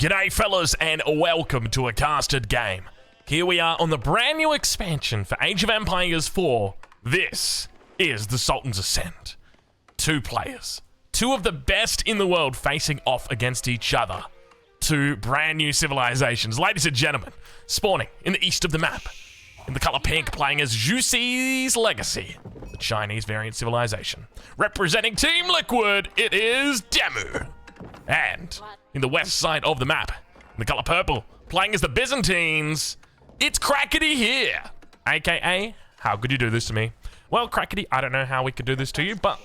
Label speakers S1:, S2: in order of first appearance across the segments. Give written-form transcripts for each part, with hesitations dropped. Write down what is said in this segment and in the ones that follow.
S1: G'day fellas and welcome to a casted game. Here we are on the brand new expansion for Age of Empires 4. This is the Sultan's Ascent. 2 players, 2 of the best in the world facing off against each other. 2 brand new civilizations, ladies and gentlemen, spawning in the east of the map. In the color pink, playing as Juicy's Legacy, the Chinese variant civilization. Representing Team Liquid, it is Demu. And in the west side of the map, in the color purple, playing as the Byzantines, it's Crackety here. AKA, how could you do this to me? Well, Crackety, I don't know how we could do this to you, but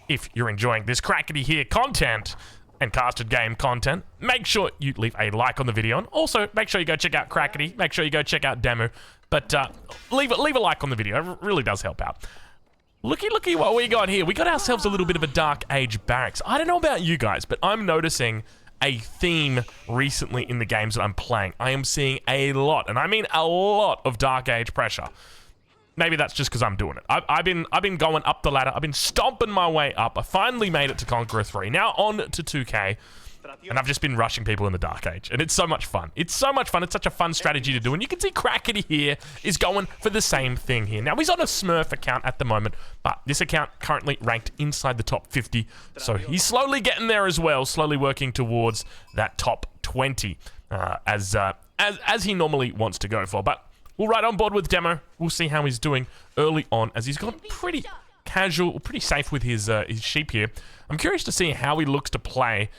S1: if you're enjoying this Crackety here content and casted game content, make sure you leave a like on the video, and also make sure you go check out Crackety, make sure you go check out Demu, but leave a like on the video, it really does help out. Looky what we got here. We got ourselves a little bit of a Dark Age barracks. I don't know about you guys, but I'm noticing a theme recently in the games that I'm playing. I am seeing a lot, and I mean a lot, of Dark Age pressure. Maybe that's just because I'm doing it. I've been going up the ladder. I've been stomping my way up. I finally made it to Conqueror 3. Now on to 2K. And I've just been rushing people in the Dark Age. And it's so much fun. It's so much fun. It's such a fun strategy to do. And you can see Crackety here is going for the same thing here. Now, he's on a Smurf account at the moment. But this account currently ranked inside the top 50. So he's slowly getting there as well. Slowly working towards that top 20. As he normally wants to go for. But we'll ride on board with Demo. We'll see how he's doing early on. As he's gone pretty casual, pretty safe with his sheep here. I'm curious to see how he looks to play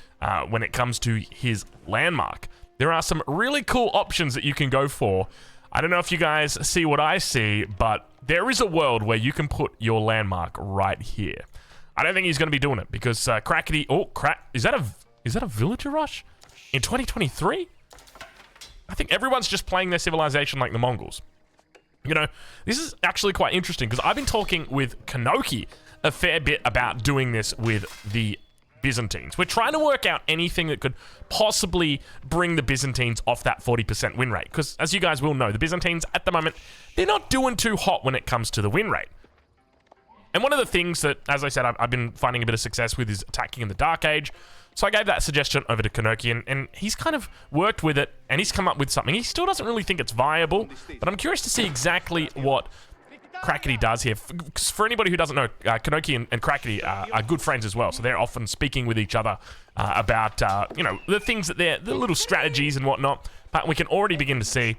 S1: when it comes to his landmark. There are some really cool options that you can go for. I don't know if you guys see what I see, but there is a world where you can put your landmark right here. I don't think he's going to be doing it because Crackety... Oh, is that a villager rush in 2023? I think everyone's just playing their civilization like the Mongols. You know, this is actually quite interesting because I've been talking with Kanoki a fair bit about doing this with the Byzantines. We're trying to work out anything that could possibly bring the Byzantines off that 40% win rate. Because as you guys will know, the Byzantines at the moment, they're not doing too hot when it comes to the win rate. And one of the things that, as I said, I've been finding a bit of success with is attacking in the Dark Age. So I gave that suggestion over to Kanoki, and he's kind of worked with it, and he's come up with something. He still doesn't really think it's viable, but I'm curious to see exactly what Crackety does here. For anybody who doesn't know, Kanoki and Crackety are good friends as well, so they're often speaking with each other about, you know, the things that the little strategies and whatnot. But we can already begin to see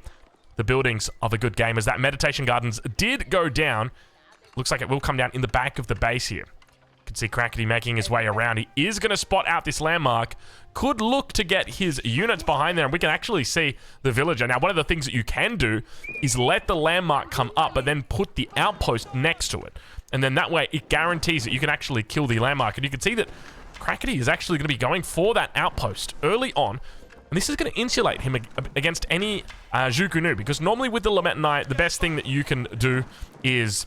S1: the buildings of a good game, as that Meditation Gardens did go down. Looks like it will come down in the back of the base here. You can see Crackety making his way around. He is going to spot out this landmark. Could look to get his units behind there, and we can actually see the villager. Now, one of the things that you can do is let the landmark come up, but then put the outpost next to it. And then that way, it guarantees that you can actually kill the landmark. And you can see that Crackety is actually going to be going for that outpost early on. And this is going to insulate him against any Zhukunu, because normally with the Lamentai, the best thing that you can do is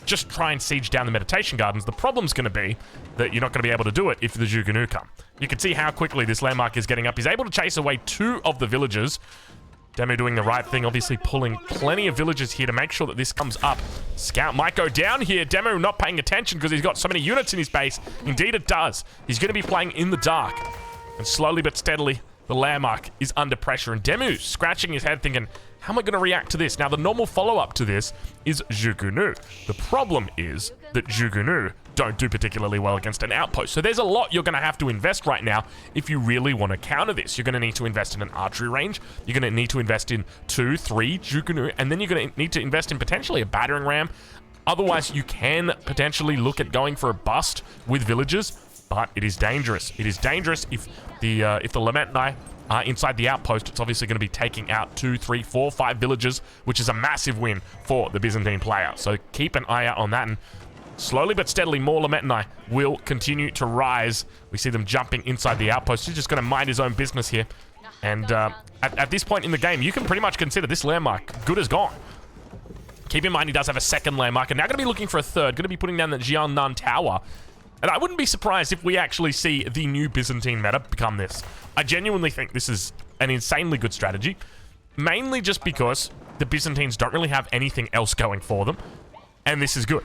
S1: just try and siege down the Meditation Gardens. The problem's going to be that you're not going to be able to do it if the Zhukunu come. You can see how quickly this landmark is getting up. He's able to chase away 2 of the villagers. Demo doing the right thing, obviously pulling plenty of villagers here to make sure that this comes up. Scout might go down here. Demo not paying attention because he's got so many units in his base. Indeed it does. He's going to be playing in the dark. And slowly but steadily, the landmark is under pressure. And Demu scratching his head thinking, how am I going to react to this? Now, the normal follow-up to this is Zhukunu. The problem is that Zhukunu don't do particularly well against an outpost. So there's a lot you're going to have to invest right now if you really want to counter this. You're going to need to invest in an archery range. You're going to need to invest in 2, 3 Zhukunu. And then you're going to need to invest in potentially a battering ram. Otherwise, you can potentially look at going for a bust with villagers. But it is dangerous. It is dangerous if the Lamentai are inside the outpost. It's obviously going to be taking out 2, 3, 4, 5 villagers, which is a massive win for the Byzantine player. So keep an eye out on that, and slowly but steadily, more Lamentai will continue to rise. We see them jumping inside the outpost. He's just going to mind his own business here. And at this point in the game, you can pretty much consider this landmark good as gone. Keep in mind, he does have a second landmark, and now going to be looking for a third. Going to be putting down the Jiannan Tower. And I wouldn't be surprised if we actually see the new Byzantine meta become this. I genuinely think this is an insanely good strategy, mainly just because the Byzantines don't really have anything else going for them, and this is good.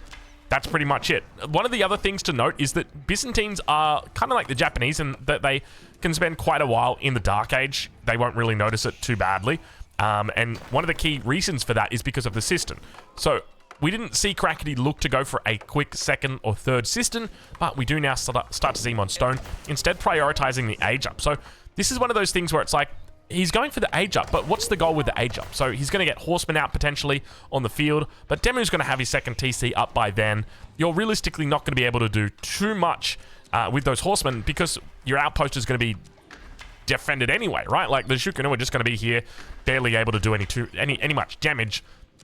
S1: That's pretty much it. One of the other things to note is that Byzantines are kind of like the Japanese in that they can spend quite a while in the Dark Age. They won't really notice it too badly. And one of the key reasons for that is because of the cistern. So we didn't see Crackety look to go for a quick second or third cistern, but we do now start to see him on stone, instead prioritizing the age up. So this is one of those things where it's like, he's going for the age up, but what's the goal with the age up? So he's going to get horsemen out potentially on the field, but Demu's going to have his second TC up by then. You're realistically not going to be able to do too much with those horsemen because your outpost is going to be defended anyway, right? Like the Shukunu are just going to be here, barely able to do any much damage.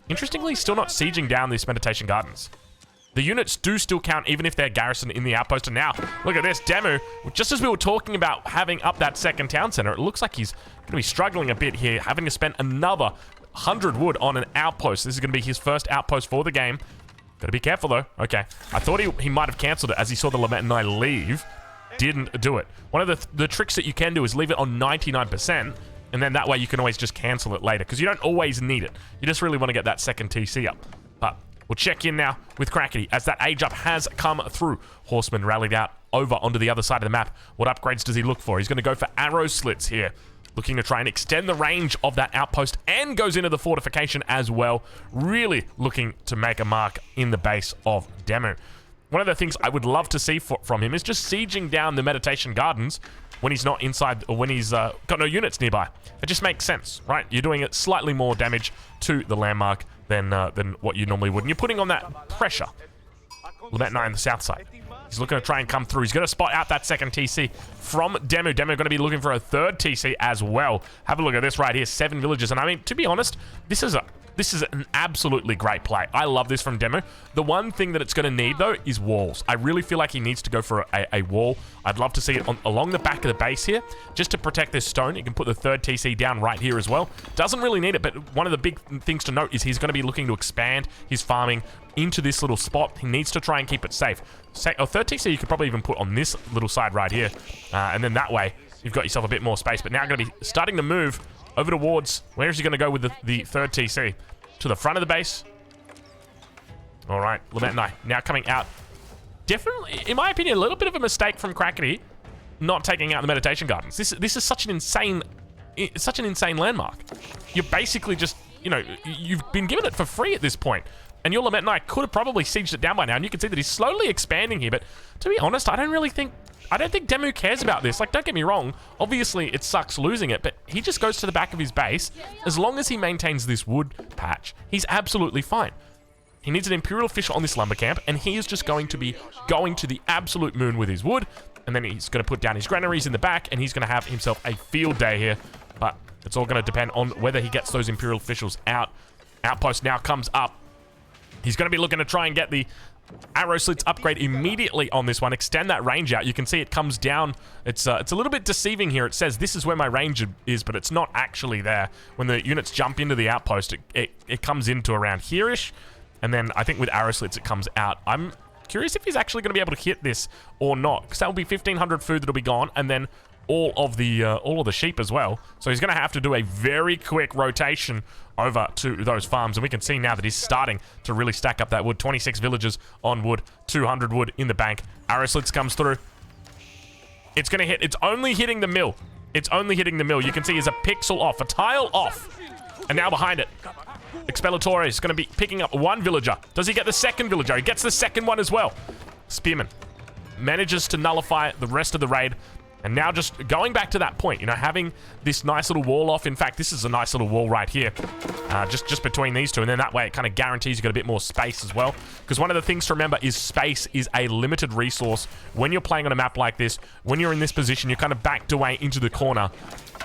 S1: Interestingly, still not sieging down these Meditation Gardens. The units do still count even if they're garrisoned in the outpost. And now, look at this, Demu, just as we were talking about having up that second town center, it looks like he's going to be struggling a bit here, having to spend another 100 wood on an outpost. This is going to be his first outpost for the game. Got to be careful, though. Okay, I thought he might have cancelled it as he saw the Lament and I leave. Didn't do it. One of the tricks that you can do is leave it on 99%, and then that way you can always just cancel it later, because you don't always need it. You just really want to get that second TC up. But we'll check in now with Crackety as that age up has come through. Horseman rallied out over onto the other side of the map. What upgrades does he look for? He's going to go for arrow slits here, looking to try and extend the range of that outpost, and goes into the fortification as well. Really looking to make a mark in the base of Demu. One of the things I would love to see from him is just sieging down the Meditation Gardens when he's not inside, or when he's got no units nearby. It just makes sense, right? You're doing it slightly more damage to the landmark than what you normally would, and you're putting on that pressure. Lament 9 on the south side. He's looking to try and come through. He's going to spot out that second TC from Demu. Demu going to be looking for a third TC as well. Have a look at this right here. 7 villages. And I mean, to be honest, this is an absolutely great play. I love this from Demu. The one thing that it's going to need, though, is walls. I really feel like he needs to go for a wall. I'd love to see it along the back of the base here, just to protect this stone. He can put the third TC down right here as well. Doesn't really need it, but one of the big things to note is he's going to be looking to expand his farming into this little spot. He needs to try and keep it safe. A third TC you could probably even put on this little side right here, and then that way you've got yourself a bit more space. But now going to be starting to move over towards, where is he going to go with the third TC? To the front of the base. All right, Lament now coming out. Definitely, in my opinion, a little bit of a mistake from Crackety not taking out the Meditation Gardens. This is such an insane landmark. You're basically just, you know, you've been given it for free at this point. And your Lament Knight could have probably sieged it down by now, and you can see that he's slowly expanding here. But to be honest, I don't think Demu cares about this. Like, don't get me wrong. Obviously, it sucks losing it, but he just goes to the back of his base. As long as he maintains this wood patch, he's absolutely fine. He needs an Imperial Official on this lumber camp, and he is just going to be going to the absolute moon with his wood. And then he's going to put down his granaries in the back, and he's going to have himself a field day here. But it's all going to depend on whether he gets those Imperial Officials out. Outpost now comes up. He's going to be looking to try and get the arrow slits upgrade immediately on this one. Extend that range out. You can see it comes down. It's a little bit deceiving here. It says this is where my range is, but it's not actually there. When the units jump into the outpost, it comes into around here-ish. And then I think with arrow slits, it comes out. I'm curious if he's actually going to be able to hit this or not, because that will be 1,500 food that'll be gone, and then all of the sheep as well. So he's going to have to do a very quick rotation over to those farms, and we can see now that he's starting to really stack up that wood. 26 villagers on wood, 200 wood in the bank. Arrow slits comes through. It's going to hit. It's only hitting the mill. It's only hitting the mill. You can see he's a pixel off, a tile off, and now behind it, Expellatore is going to be picking up one villager. Does he get the second villager? He gets the second one as well. Spearman manages to nullify the rest of the raid. And now just going back to that point, you know, having this nice little wall off. In fact, this is a nice little wall right here, just between these two. And then that way it kind of guarantees you got a bit more space as well. Because one of the things to remember is space is a limited resource. When you're playing on a map like this, when you're in this position, you're kind of backed away into the corner.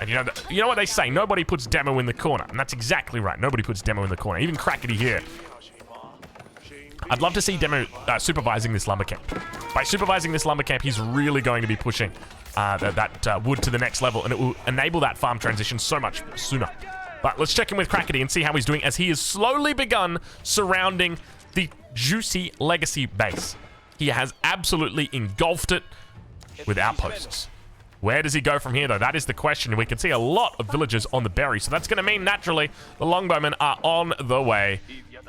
S1: And you know what they say, nobody puts Demo in the corner. And that's exactly right. Nobody puts Demo in the corner. Even Crackety here. I'd love to see Demo supervising this lumber camp. By supervising this lumber camp, he's really going to be pushing that wood to the next level, and it will enable that farm transition so much sooner. But let's check in with Crackety and see how he's doing as he has slowly begun surrounding the juicy legacy base. He has absolutely engulfed it with outposts. Where does he go from here, though? That is the question. We can see a lot of villagers on the berry, so that's going to mean, naturally, the longbowmen are on the way.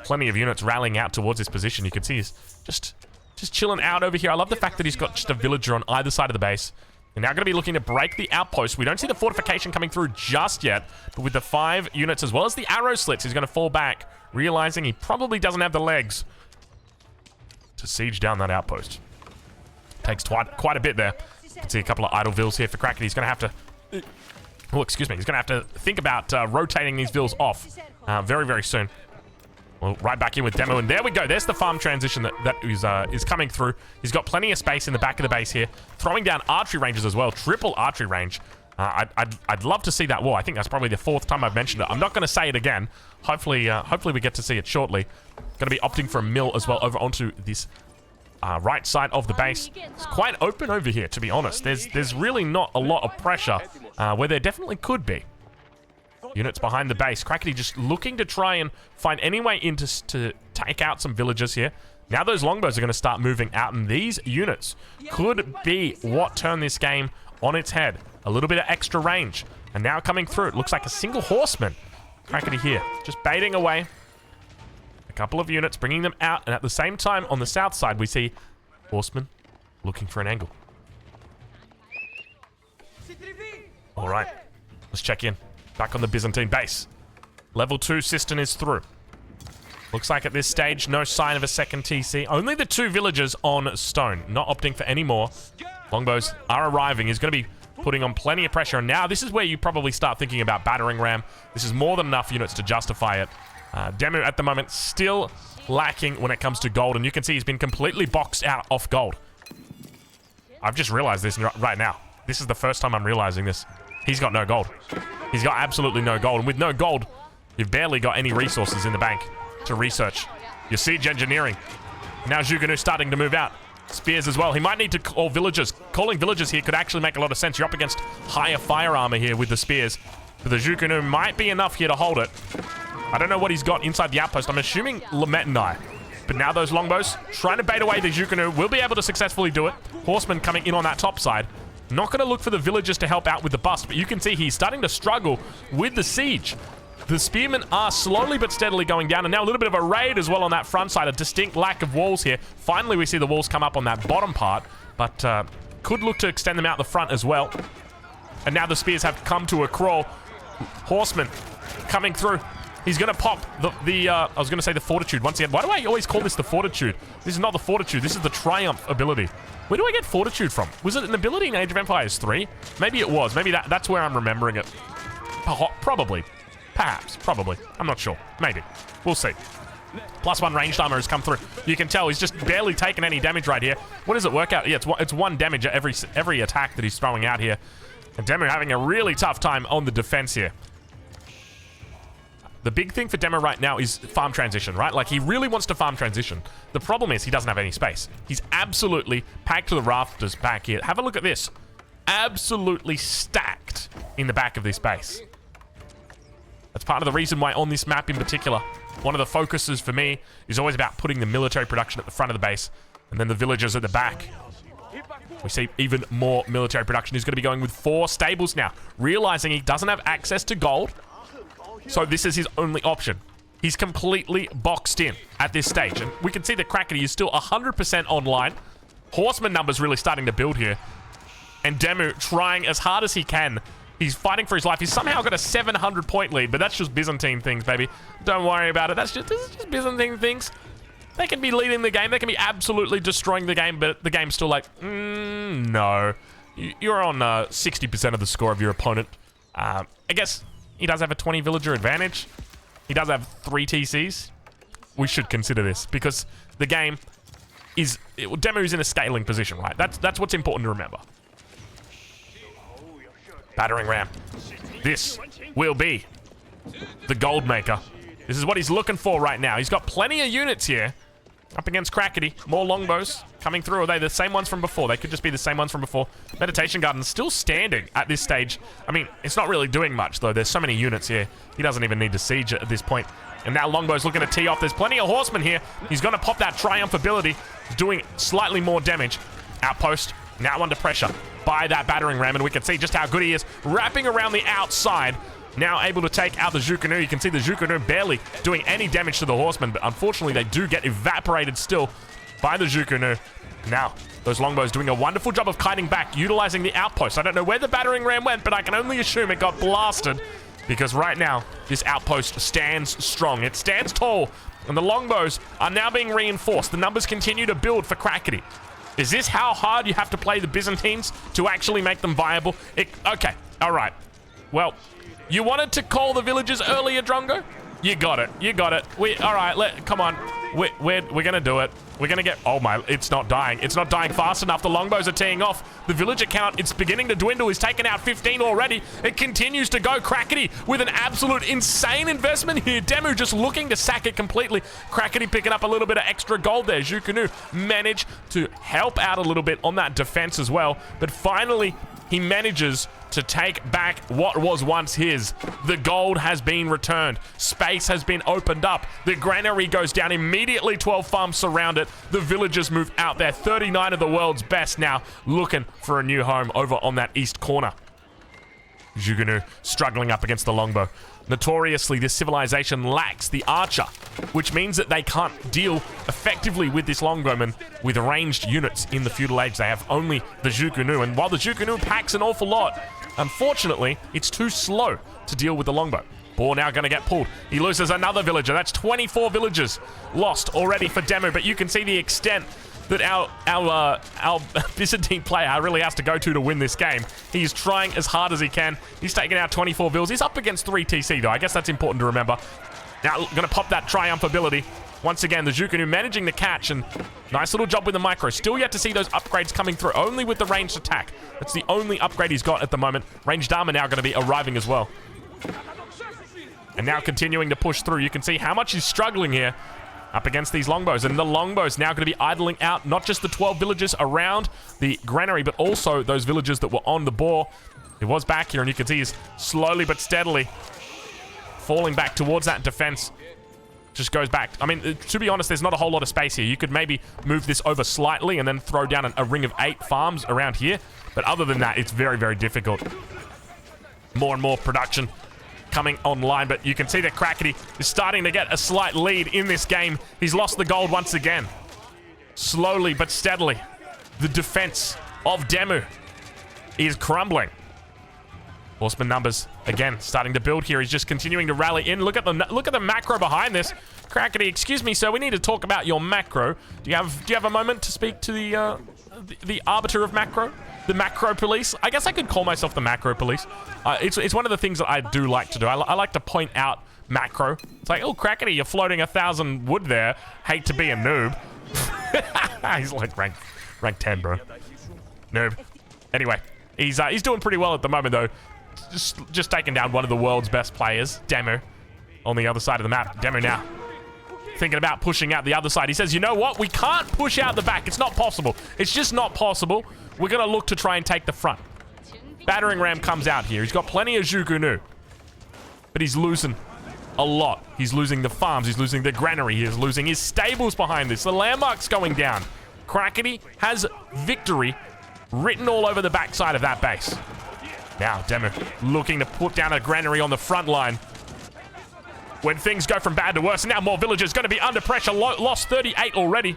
S1: Plenty of units rallying out towards this position. You can see he's just chilling out over here. I love the fact that he's got just a villager on either side of the base. They're now going to be looking to break the outpost. We don't see the fortification coming through just yet, but with the 5 units as well as the arrow slits, he's going to fall back, realizing he probably doesn't have the legs to siege down that outpost. Takes quite a bit there. You can see a couple of idle vills here for Kraken. He's going to have to... Oh, excuse me. He's going to have to think about rotating these vills off very, very soon. Well, right back in with Demo, and there we go. There's the farm transition that is coming through. He's got plenty of space in the back of the base here, throwing down archery ranges as well. Triple archery range. I'd love to see that wall. I think that's probably the 4th time I've mentioned it. I'm not going to say it again. Hopefully we get to see it shortly. Going to be opting for a mill as well over onto this right side of the base. It's quite open over here, to be honest. There's really not a lot of pressure where there definitely could be. Units behind the base. Crackety just looking to try and find any way in to take out some villagers here. Now those longbows are going to start moving out, and these units could be what turn this game on its head. A little bit of extra range. And now coming through, it looks like a single horseman. Crackety here, just baiting away. A couple of units, bringing them out, and at the same time, on the south side, we see horsemen looking for an angle. All right, let's check in. Back on the Byzantine base. Level 2 cistern is through. Looks like at this stage, no sign of a second TC. Only the 2 villagers on stone. Not opting for any more. Longbows are arriving. He's going to be putting on plenty of pressure. And now this is where you probably start thinking about battering ram. This is more than enough units to justify it. Demu at the moment still lacking when it comes to gold. And you can see he's been completely boxed out off gold. I've just realized this right now. This is the first time I'm realizing this. He's got no gold. He's got absolutely no gold. And with no gold, you've barely got any resources in the bank to research. Your siege engineering. Now Zhuganu's starting to move out. Spears as well. He might need to call villagers. Calling villagers here could actually make a lot of sense. You're up against higher fire armor here with the spears. But the Zhuganu might be enough here to hold it. I don't know what he's got inside the outpost. I'm assuming Lametanai. But now those longbows trying to bait away the Zhuganu will be able to successfully do it. Horsemen coming in on that top side. Not going to look for the villagers to help out with the bust, but you can see he's starting to struggle with the siege. The spearmen are slowly but steadily going down, and now a little bit of a raid as well on that front side. A distinct lack of walls here. Finally, we see the walls come up on that bottom part, but could look to extend them out the front as well. And now the spears have come to a crawl. Horsemen coming through. He's going to pop I was going to say the fortitude once again. Why do I always call this the fortitude? This is not the fortitude. This is the triumph ability. Where do I get fortitude from? Was it an ability in Age of Empires 3? Maybe it was. Maybe that's where I'm remembering it. Probably. Perhaps. Probably. I'm not sure. Maybe. We'll see. +1 ranged armor has come through. You can tell he's just barely taken any damage right here. What does it work out? Yeah, it's 1 damage at every attack that he's throwing out here. And Demu having a really tough time on the defense here. The big thing for Demo right now is farm transition, right? Like, he really wants to farm transition. The problem is he doesn't have any space. He's absolutely packed to the rafters back here. Have a look at this. Absolutely stacked in the back of this base. That's part of the reason why on this map in particular, one of the focuses for me is always about putting the military production at the front of the base and then the villagers at the back. We see even more military production. He's going to be going with 4 stables now, realizing he doesn't have access to gold. So this is his only option. He's completely boxed in at this stage. And we can see that Crackety is still 100% online. Horseman numbers really starting to build here. And Demu trying as hard as he can. He's fighting for his life. He's somehow got a 700-point lead, but that's just Byzantine things, baby. Don't worry about it. This is just Byzantine things. They can be leading the game. They can be absolutely destroying the game, but the game's still like, no. You're on 60% of the score of your opponent. I guess he does have a 20 villager advantage. He does have 3 TCs. We should consider this because the game is... Demu's in a scaling position, right? That's what's important to remember. Battering ram. This will be the gold maker. This is what he's looking for right now. He's got plenty of units here. Up against Crackety. More longbows coming through. Are they the same ones from before? They could just be the same ones from before. Meditation Garden still standing at this stage. I mean, it's not really doing much, though. There's so many units here. He doesn't even need to siege at this point. And now Longbow's looking to tee off. There's plenty of horsemen here. He's going to pop that Triumph ability. Doing slightly more damage. Outpost now under pressure by that battering ram. And we can see just how good he is. Wrapping around the outside. Now able to take out the Zhukanu. You can see the Zhukanu barely doing any damage to the horsemen, but unfortunately they do get evaporated still by the Zhukanu. Now, those longbows doing a wonderful job of kiting back, utilizing the outpost. I don't know where the battering ram went, but I can only assume it got blasted because right now, this outpost stands strong. It stands tall, and the longbows are now being reinforced. The numbers continue to build for Crackety. Is this how hard you have to play the Byzantines to actually make them viable? Okay, all right. Well, you wanted to call the villagers earlier, Drongo? You got it. You got it. All right, come on. We're going to do it. We're going to get... Oh, my... It's not dying. It's not dying fast enough. The longbows are teeing off. The villager count, it's beginning to dwindle. He's taken out 15 already. It continues to go. Crackety with an absolute insane investment here. Demu just looking to sack it completely. Crackety picking up a little bit of extra gold there. Zhukunu managed to help out a little bit on that defense as well. But finally, he manages to take back what was once his. The gold has been returned. Space has been opened up. The granary goes down immediately. 12 farms surround it. The villagers move out there. 39 of the world's best now looking for a new home over on that east corner. Zhugunu struggling up against the longbow. Notoriously, this civilization lacks the archer, which means that they can't deal effectively with this longbowman with ranged units in the feudal age. They have only the Zhukunu, and while the Zhukunu packs an awful lot, unfortunately, it's too slow to deal with the longbow. Ball now going to get pulled. He loses another villager. That's 24 villagers lost already for Demu, but you can see the extent that our Byzantine player really has to go to win this game. He's trying as hard as he can. He's taken out 24 vills. He's up against 3 TC, though. I guess that's important to remember. Now, going to pop that triumph ability. Once again, the Zhukunu managing the catch, and nice little job with the micro. Still yet to see those upgrades coming through, only with the ranged attack. That's the only upgrade he's got at the moment. Ranged armor now going to be arriving as well. And now continuing to push through. You can see how much he's struggling here up against these longbows, and the longbows now going to be idling out not just the 12 villagers around the granary, but also those villagers that were on the boar. It was back here, and you can see he's slowly but steadily falling back towards that defense. Just goes back. I mean, to be honest, there's not a whole lot of space here. You could maybe move this over slightly and then throw down a ring of 8 farms around here, but other than that, it's very, very difficult. More and more production coming online, but you can see that Crackety is starting to get a slight lead in this game. He's lost the gold once again. Slowly but steadily, the defense of Demu is crumbling. Horseman numbers again starting to build here. He's just continuing to rally in. Look at the macro behind this. Crackety, excuse me, sir. We need to talk about your macro. Do you have a moment to speak to the arbiter of macro? The macro police? I guess I could call myself the macro police. It's one of the things that I do like to do. I like to point out macro. It's like, oh, Crackety, you're floating 1,000 wood there. Hate to be a noob. He's like rank 10, bro. Noob. Anyway, he's doing pretty well at the moment, though. Just taking down one of the world's best players, Demu, on the other side of the map. Demu now thinking about pushing out the other side. He says, you know what? We can't push out the back. It's not possible. It's just not possible. We're going to look to try and take the front. Battering ram comes out here. He's got plenty of Zhukunu, but he's losing a lot. He's losing the farms. He's losing the granary. He's losing his stables behind this. The landmark's going down. Crackety has victory written all over the backside of that base. Now, Demu looking to put down a granary on the front line. When things go from bad to worse, and now more villagers going to be under pressure. Lost 38 already.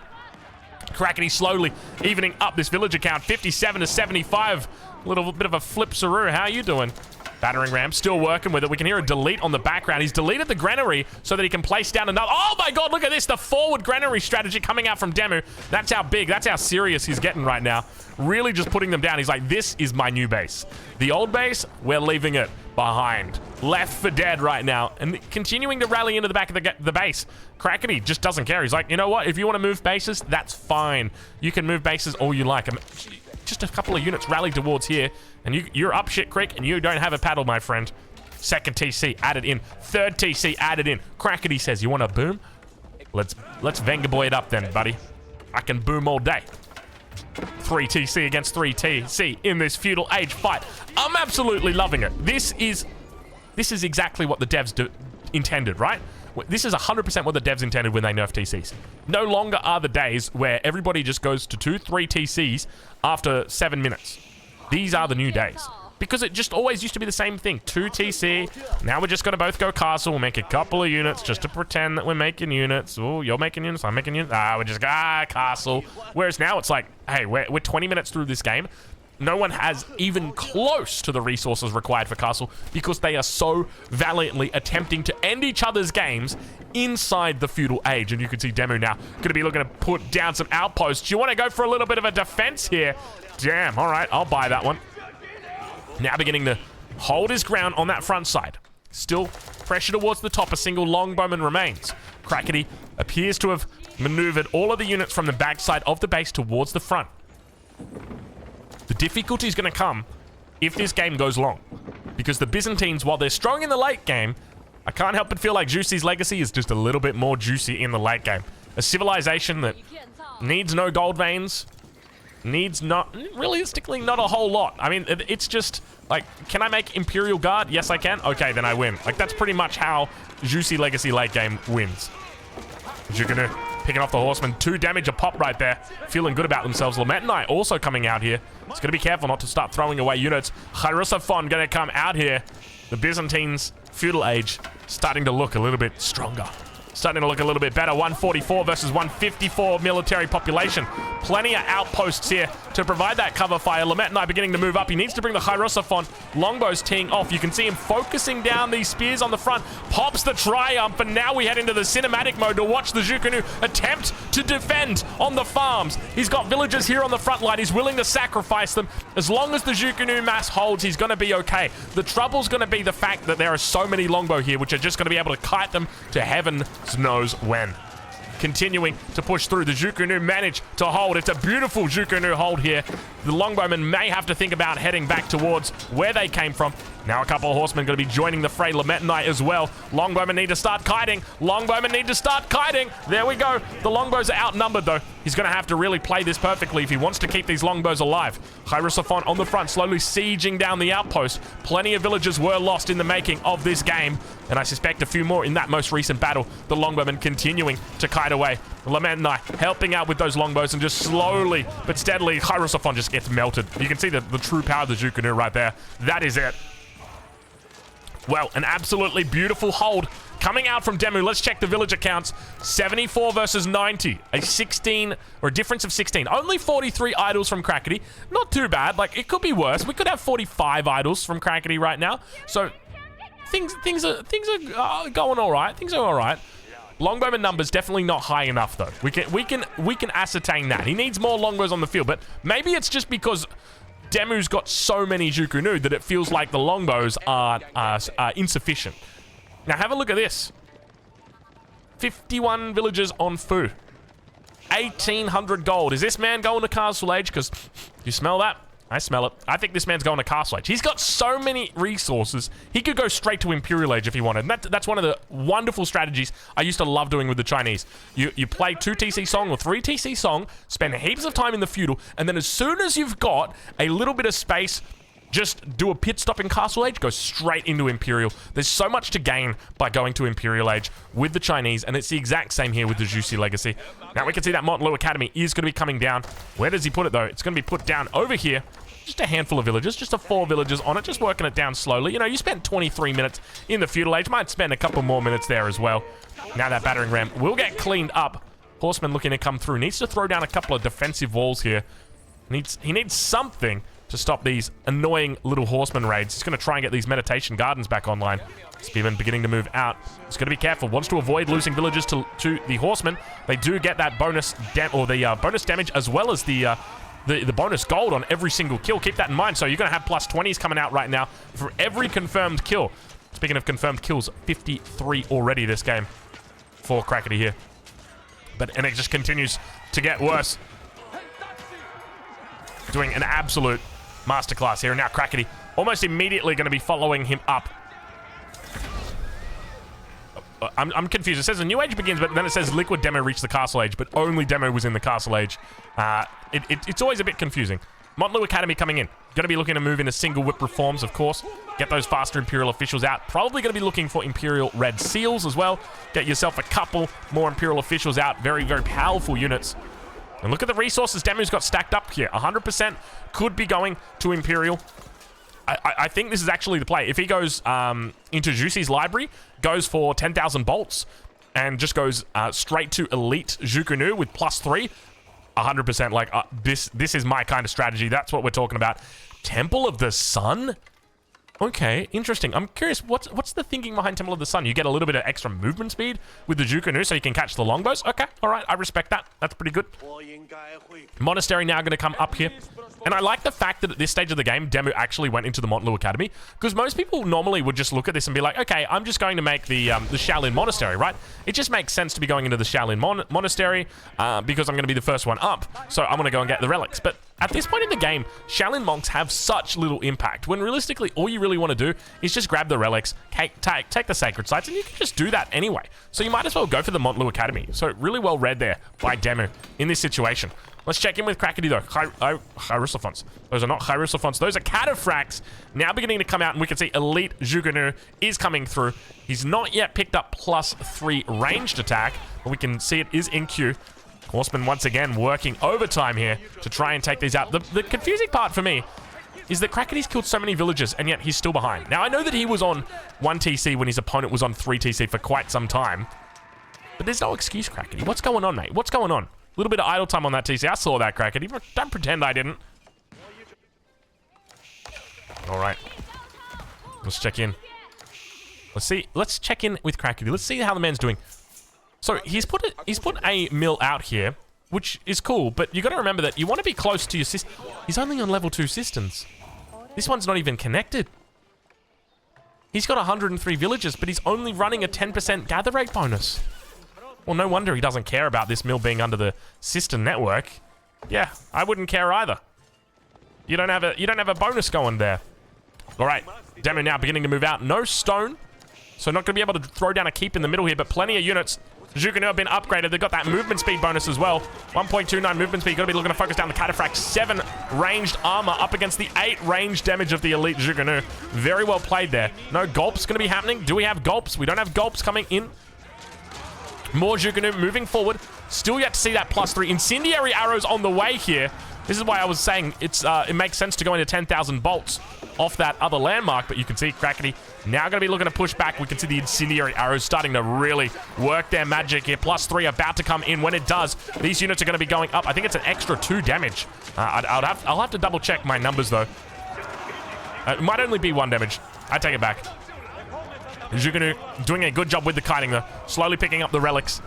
S1: Crackety slowly evening up this villager count. 57 to 75. A little bit of a flip-saroo. How are you doing? Battering ram still working with it. We can hear a delete on the background. He's deleted the granary so that he can place down another. Oh my god, look at this. The forward granary strategy coming out from Demu. That's how big, that's how serious he's getting right now. Really just putting them down. He's like, this is my new base. The old base, we're leaving it behind. Left for dead right now. And continuing to rally into the back of the base. Crackety just doesn't care. He's like, you know what? If you want to move bases, that's fine. You can move bases all you like. Just a couple of units rallied towards here, and you're up shit creek, and you don't have a paddle, my friend. Second TC added in. Third TC added in. Crackety says, you want to boom? Let's Vengaboy it up then, buddy. I can boom all day. 3 TC against 3 TC in this feudal age fight. I'm absolutely loving it. This is exactly what the devs intended, right? This is 100% what the devs intended when they nerfed TCs. No longer are the days where everybody just goes to 2, 3 TCs after 7 minutes. These are the new days. because it just always used to be the same thing. 2 TC. Now we're just going to both go castle. We'll make a couple of units just to pretend that we're making units. Oh, you're making units, I'm making units. We're just, castle. Whereas now it's like, hey, we're 20 minutes through this game. No one has even close to the resources required for castle because they are so valiantly attempting to end each other's games inside the feudal age. And you can see Demu now going to be looking to put down some outposts. You want to go for a little bit of a defense here? Damn, all right, I'll buy that one. Now beginning to hold his ground on that front side. Still pressure towards the top. A single longbowman remains. Crackety appears to have maneuvered all of the units from the backside of the base towards the front. The difficulty is going to come if this game goes long. Because the Byzantines, while they're strong in the late game, I can't help but feel like Juicy's legacy is just a little bit more juicy in the late game. A civilization that needs no gold veins, needs not, realistically, not a whole lot. I mean, it's just, like, can I make Imperial Guard? Yes, I can. Okay, then I win. Like, that's pretty much how Juicy Legacy late game wins. Jukunu picking off the horseman. 2 damage a pop right there. Feeling good about themselves. Lamentinai also coming out here. He's going to be careful not to start throwing away units. Charusafon going to come out here. The Byzantines, feudal age, starting to look a little bit stronger. Starting to look a little bit better. 144 versus 154 military population. Plenty of outposts here to provide that cover fire. Lamentinai beginning to move up. He needs to bring the Hierosophon. Longbows teeing off. You can see him focusing down these spears on the front. Pops the Triumph, and now we head into the cinematic mode to watch the Jukunu attempt to defend on the farms. He's got villagers here on the front line. He's willing to sacrifice them. As long as the Jukunu mass holds, he's going to be okay. The trouble's going to be the fact that there are so many longbow here, which are just going to be able to kite them to heaven knows when. Continuing to push through. The Jukunu manage to hold. It's a beautiful Jukunu hold here. The longbowmen may have to think about heading back towards where they came from. Now a couple of horsemen going to be joining the fray. Lamentinai as well. Longbowmen need to start kiting. Longbowmen need to start kiting. There we go. The longbows are outnumbered though. He's going to have to really play this perfectly if he wants to keep these longbows alive. Hierosophon on the front, slowly sieging down the outpost. Plenty of villages were lost in the making of this game, and I suspect a few more in that most recent battle. The longbowmen continuing to kite away. Lamentinai helping out with those longbows, and just slowly but steadily, Hierosophon just gets melted. You can see the true power of the Jukunu right there. That is it. Well, an absolutely beautiful hold coming out from Demu. Let's check the villager counts. 74 versus 90. A 16, or a difference of 16. Only 43 idols from Crackety. Not too bad. Like, it could be worse. We could have 45 idols from Crackety right now. So, things are going all right. Things are all right. Longbowman numbers definitely not high enough though. We can ascertain that. He needs more longbows on the field, but maybe it's just because Demu's got so many Jukunu that it feels like the longbows are insufficient. Now have a look at this. 51 villagers on Fu. 1,800 gold. Is this man going to Castle Age? Because you smell that? I smell it. I think this man's going to Castle Age. He's got so many resources. He could go straight to Imperial Age if he wanted. And that's one of the wonderful strategies I used to love doing with the Chinese. You play 2 TC Song or 3 TC Song, spend heaps of time in the feudal, and then as soon as you've got a little bit of space, just do a pit stop in Castle Age, go straight into Imperial. There's so much to gain by going to Imperial Age with the Chinese, and it's the exact same here with the Juicy Legacy. Now we can see that Montlou Academy is going to be coming down. Where does he put it though? It's going to be put down over here. Just a handful of villages, just 4 villages on it, just working it down slowly. You know, you spent 23 minutes in the feudal age, might spend a couple more minutes there as well. Now that battering ram will get cleaned up. Horseman looking to come through. Needs to throw down a couple of defensive walls here. He needs something to stop these annoying little horseman raids. He's going to try and get these meditation gardens back online. Spearman beginning to move out. He's going to be careful. Wants to avoid losing villages to the horsemen. They do get that bonus bonus damage as well as the bonus gold on every single kill. Keep that in mind. So you're going to have plus 20s coming out right now for every confirmed kill. Speaking of confirmed kills, 53 already this game for Crackety here. And it just continues to get worse. Doing an absolute masterclass here. And now Crackety almost immediately going to be following him up. I'm confused. It says a new age begins, but then it says Liquid Demo reached the Castle Age, but only Demo was in the Castle Age. It's always a bit confusing. Montlou Academy coming in. Going to be looking to move into single whip reforms, of course. Get those faster Imperial officials out. Probably going to be looking for Imperial Red Seals as well. Get yourself a couple more Imperial officials out. Very, very powerful units. And look at the resources Demu's got stacked up here. 100% could be going to Imperial. I think this is actually the play. If he goes into Juicy's library, goes for 10,000 bolts, and just goes straight to Elite Zhuge with +3, 100% like this is my kind of strategy. That's what we're talking about. Temple of the Sun? Okay, interesting. I'm curious, what's the thinking behind Temple of the Sun? You get a little bit of extra movement speed with the Zhuge so you can catch the longbows? Okay, all right, I respect that. That's pretty good. Monastery now going to come up here. And I like the fact that at this stage of the game, Demu actually went into the Montlu Academy, because most people normally would just look at this and be like, okay, I'm just going to make the Shaolin Monastery, right? It just makes sense to be going into the Shaolin Monastery because I'm going to be the first one up, so I'm going to go and get the relics. But at this point in the game, Shaolin monks have such little impact, when realistically, all you really want to do is just grab the relics, take the sacred sites, and you can just do that anyway. So you might as well go for the Montlu Academy. So really well read there by Demu in this situation. Let's check in with Krakeny though. Hierosophants. Those are not Hierosophants. Those are Cataphracts. Now beginning to come out, and we can see Elite Zhuge is coming through. He's not yet picked up +3 ranged attack, but we can see it is in queue. Horseman once again working overtime here to try and take these out. The confusing part for me is that Krakeny's killed so many villagers, and yet he's still behind. Now, I know that he was on 1 TC when his opponent was on 3 TC for quite some time, but there's no excuse, Krakeny. What's going on, mate? What's going on? A little bit of idle time on that TC. I saw that, Krakeny. Don't pretend I didn't. All right. Let's check in. Let's see. Let's check in with Krakeny. Let's see how the man's doing. So he's put a mill out here, which is cool, but you got to remember that you want to be close to your system. He's only on level 2 systems. This one's not even connected. He's got 103 villagers, but he's only running a 10% gather rate bonus. Well, no wonder he doesn't care about this mill being under the system network. Yeah, I wouldn't care either. You don't have a bonus going there. All right, Demu now beginning to move out. No stone, so not going to be able to throw down a keep in the middle here, but plenty of units. Zhuge have been upgraded. They've got that movement speed bonus as well. 1.29 movement speed. Got to be looking to focus down the Cataphract. 7 ranged armor up against the 8 ranged damage of the Elite Zhuge. Very well played there. No gulps going to be happening. Do we have gulps? We don't have gulps coming in. More Zhuge moving forward. Still yet to see that +3. Incendiary arrows on the way here. This is why I was saying it makes sense to go into 10,000 bolts off that other landmark, but you can see Krakeny now going to be looking to push back. We can see the incendiary arrows starting to really work their magic here. +3 about to come in. When it does, these units are going to be going up. I think it's an extra 2 damage. I'll have to double check my numbers though. It might only be 1 damage. I take it back. Zhuge doing a good job with the kiting though, slowly picking up the relics.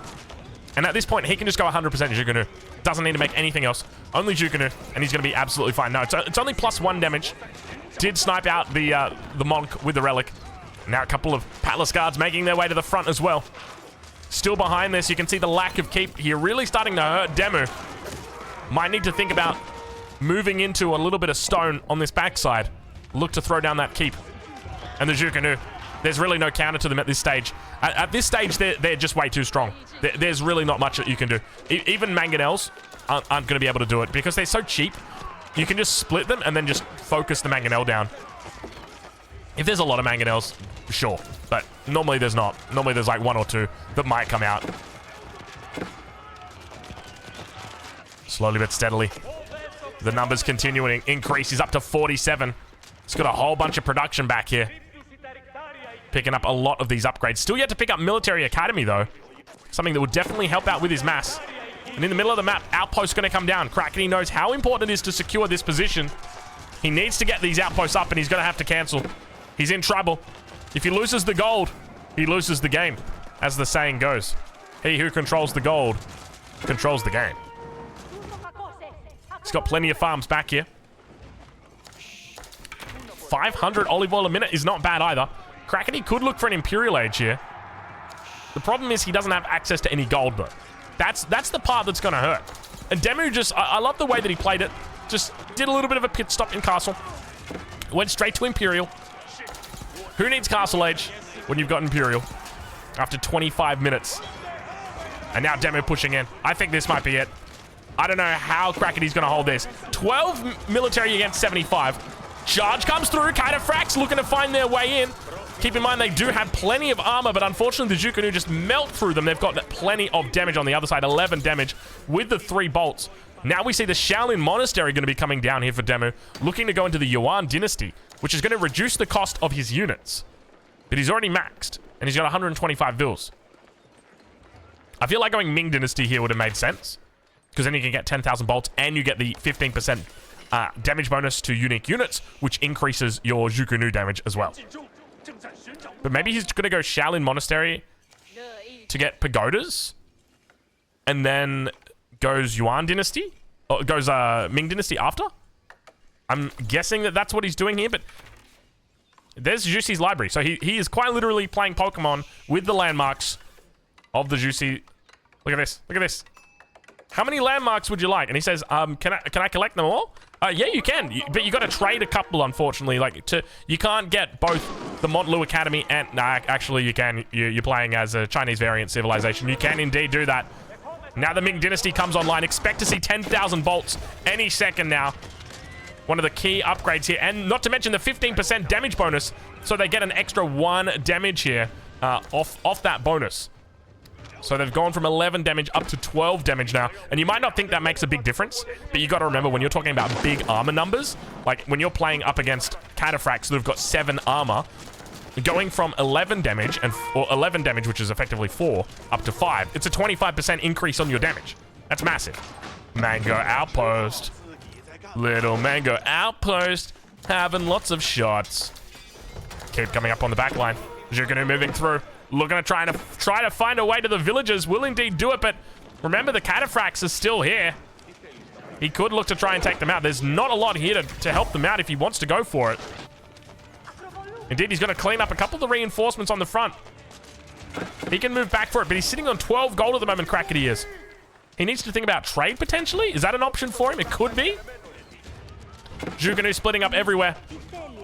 S1: And at this point, he can just go 100% Zhuge. Doesn't need to make anything else. Only Zhuge, and he's going to be absolutely fine. No, it's only +1 damage. Did snipe out the monk with the relic. Now a couple of Palace Guards making their way to the front as well. Still behind this, you can see the lack of keep here really starting to hurt Demu. Might need to think about moving into a little bit of stone on this backside. Look to throw down that keep. And the Zhuge, there's really no counter to them at this stage. At this stage, they're just way too strong. There's really not much that you can do. Even mangonels aren't going to be able to do it because they're so cheap. You can just split them and then just focus the mangonel down. If there's a lot of mangonels, sure. But normally there's not. Normally there's like 1 or 2 that might come out. Slowly but steadily. The numbers continuing to increase. He's up to 47. He's got a whole bunch of production back here. Picking up a lot of these upgrades. Still yet to pick up Military Academy, though. Something that would definitely help out with his mass. And in the middle of the map, outposts going to come down. Krakeny knows how important it is to secure this position. He needs to get these outposts up, and he's going to have to cancel. He's in trouble. If he loses the gold, he loses the game, as the saying goes. He who controls the gold controls the game. He's got plenty of farms back here. 500 olive oil a minute is not bad either. Krakeny could look for an Imperial Age here. The problem is he doesn't have access to any gold, though. That's the part that's going to hurt. And Demu just... I love the way that he played it. Just did a little bit of a pit stop in Castle. Went straight to Imperial. Who needs Castle Age when you've got Imperial? After 25 minutes. And now Demu pushing in. I think this might be it. I don't know how Krakeny's going to hold this. 12 military against 75. Charge comes through. Cataphracts looking to find their way in. Keep in mind, they do have plenty of armor, but unfortunately, the Zhuge just melt through them. They've got plenty of damage on the other side. 11 damage with the 3 bolts. Now we see the Shaolin Monastery going to be coming down here for Demu, looking to go into the Yuan dynasty, which is going to reduce the cost of his units. But he's already maxed, and he's got 125 vils. I feel like going Ming dynasty here would have made sense, because then you can get 10,000 bolts, and you get the 15% damage bonus to unique units, which increases your Zhuge damage as well. But maybe he's going to go Shaolin Monastery to get pagodas, and then goes Yuan dynasty, or goes Ming dynasty after. I'm guessing that that's what he's doing here, but there's Juicy's library. So he is quite literally playing Pokemon with the landmarks of the Juicy. Look at this. Look at this. How many landmarks would you like? And he says, can I collect them all? Yeah, you can, but you got to trade a couple, unfortunately. You can't get both the Montlu Academy and... Nah, actually, you can. You're playing as a Chinese variant civilization. You can indeed do that. Now the Ming Dynasty comes online. Expect to see 10,000 bolts any second now. One of the key upgrades here. And not to mention the 15% damage bonus. So they get an extra 1 damage here off that bonus. So they've gone from 11 damage up to 12 damage now. And you might not think that makes a big difference, but you got to remember when you're talking about big armor numbers, like when you're playing up against cataphracts that have got 7 armor, going from 11 damage, or 11 damage, which is effectively 4, up to 5, it's a 25% increase on your damage. That's massive. Mango Outpost. Little Mango Outpost. Having lots of shots. Keep coming up on the back line. Zhuge moving through. Looking to try to find a way to the villagers. Will indeed do it, but remember the cataphracts are still here. He could look to try and take them out. There's not a lot here to help them out if he wants to go for it. Indeed, he's going to clean up a couple of the reinforcements on the front. He can move back for it, but he's sitting on 12 gold at the moment, Crackety is. He needs to think about trade, potentially. Is that an option for him? It could be. Zhuge splitting up everywhere.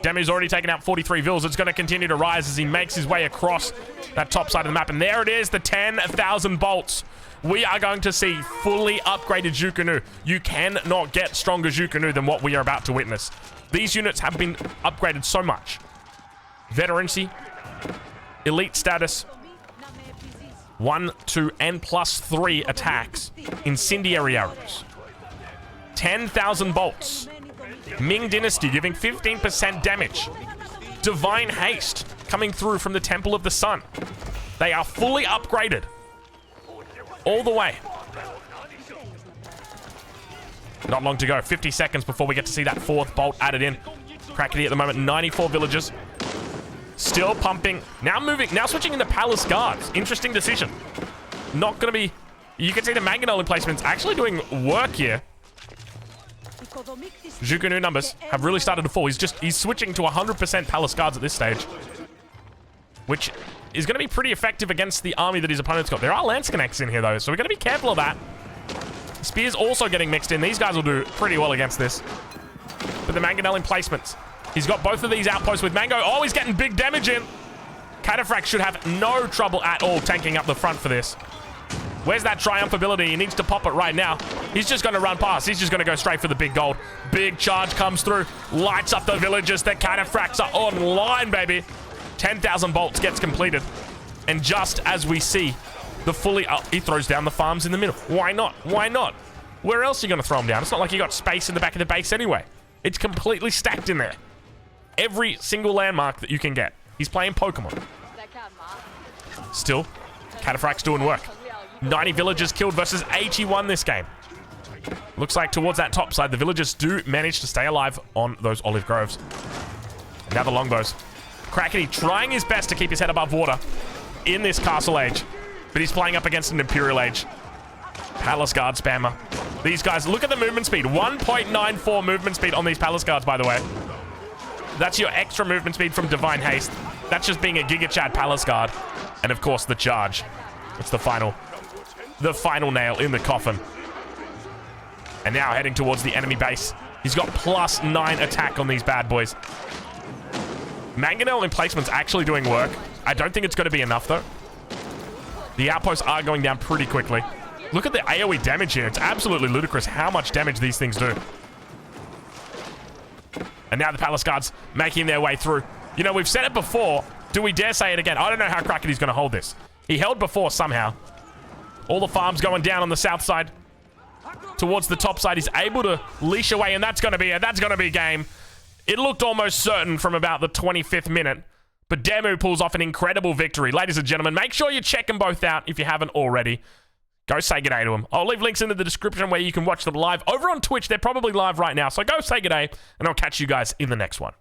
S1: Demu's already taken out 43 vils. It's going to continue to rise as he makes his way across that top side of the map. And there it is, the 10,000 bolts. We are going to see fully upgraded Zhuge. You cannot get stronger Zhuge than what we are about to witness. These units have been upgraded so much. Veterancy, elite status, 1, 2, and +3 attacks, incendiary arrows, 10,000 bolts, Ming Dynasty giving 15% damage, Divine Haste coming through from the Temple of the Sun. They are fully upgraded all the way. Not long to go, 50 seconds before we get to see that 4th bolt added in. Crackety at the moment, 94 villagers. Still pumping. Now switching into Palace Guards. Interesting decision. Not going to be... You can see the Mangonel emplacements actually doing work here. Zhuge numbers have really started to fall. He's switching to 100% Palace Guards at this stage, which is going to be pretty effective against the army that his opponent's got. There are Lance Connects in here, though, so we're going to be careful of that. Spears also getting mixed in. These guys will do pretty well against this. But the Mangonel emplacements. He's got both of these outposts with Mango. Oh, he's getting big damage in. Cataphract should have no trouble at all tanking up the front for this. Where's that triumph ability? He needs to pop it right now. He's just going to run past. He's just going to go straight for the big gold. Big charge comes through. Lights up the villagers. The cataphracts are online, baby. 10,000 bolts gets completed. And just as we see the fully... Oh, he throws down the farms in the middle. Why not? Why not? Where else are you going to throw them down? It's not like you got space in the back of the base anyway. It's completely stacked in there. Every single landmark that you can get. He's playing Pokemon. Still, Cataphract's doing work. 90 villagers killed versus 81 this game. Looks like towards that top side, the villagers do manage to stay alive on those olive groves. Now the longbows. Crackety trying his best to keep his head above water in this Castle Age, but he's playing up against an Imperial Age. Palace Guard spammer. These guys, look at the movement speed. 1.94 movement speed on these Palace Guards, by the way. That's your extra movement speed from Divine Haste. That's just being a Giga Chad Palace Guard. And of course, the charge. It's the final nail in the coffin. And now heading towards the enemy base. He's got +9 attack on these bad boys. Mangonel emplacement's actually doing work. I don't think it's going to be enough, though. The outposts are going down pretty quickly. Look at the AoE damage here. It's absolutely ludicrous how much damage these things do. And now the Palace Guards making their way through. You know, we've said it before. Do we dare say it again? I don't know how Crackety's going to hold this. He held before somehow. All the farms going down on the south side. towards the top side. He's able to leash away, and that's going to be it. That's going to be game. It looked almost certain from about the 25th minute, but Demu pulls off an incredible victory. Ladies and gentlemen, make sure you check them both out if you haven't already. Go say good day to them. I'll leave links in the description where you can watch them live. Over on Twitch, they're probably live right now, so go say good day, and I'll catch you guys in the next one.